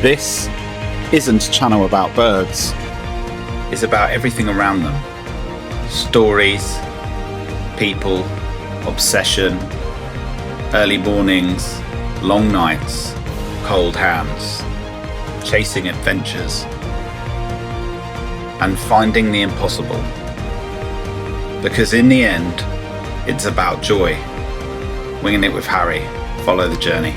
This isn't a channel about birds. It's about everything around them. Stories, people, obsession, early mornings, long nights, cold hands, chasing adventures, and finding the impossible. Because in the end, it's about joy. Winging it with Harry. Follow the journey.